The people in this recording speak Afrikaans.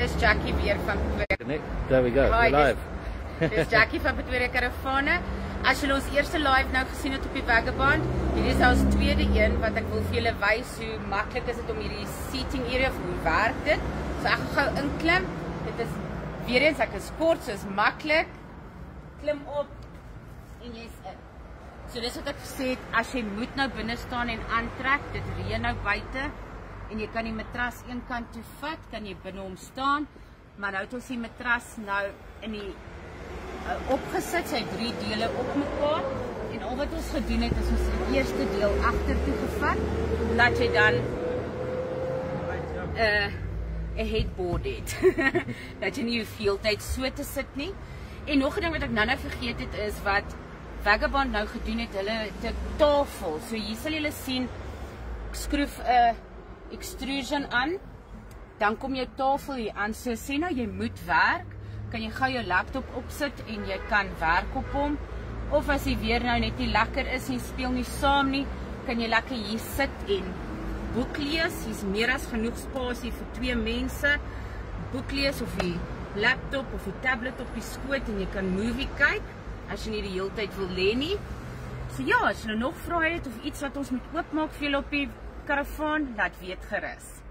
Dis Jackie weer van Pretoria. There we go, Hi, we're live. Dis Jackie van Pretoria Karavane. As julle ons eerste live nou gesien het op die Vagabond, hier is ons tweede een wat ek wil vir julle wys hoe maklik is dit om hierdie seating area, hoe werk dit. So ek gaan gou inklim. Dit is weer eens ek is kort, so is maklik. Klim op en jy's in. So dis wat ek gesê het, as jy moet nou binne staan en aantrek, dit reën nou buite en jy kan die matras een kant toe vat, kan jy binne hom staan, maar nou het ons die matras nou in die opgesit, sy 3 dele op mekaar en al wat ons gedoen het is ons die eerste deel agtertoe gevat, dat jy dan 'n headboard het, dat jy nie hoeveel tyd so te sit nie. En nog 'n ding wat ek nou vergeet het is wat Vagabond nou gedoen het, hulle het 'n tafel, so hier sal julle sien, skroef 'n extrusion aan, dan kom jou tafel hier aan, so sê nou jy moet werk, kan jy gou jou laptop opsit en jy kan werk op hom, of as die weer nou net nie lekker is en speel nie saam nie, kan jy lekker hier sit en boek lees, hier's meer as genoeg spasie vir 2 mense, boek lees of die laptop of die tablet op die skoot en jy kan movie kyk, as jy nie die hele tyd wil lê nie. So ja, as jy nou nog vrae het of iets wat ons moet oopmaak vir julle op die karavaan, laat weet gerus.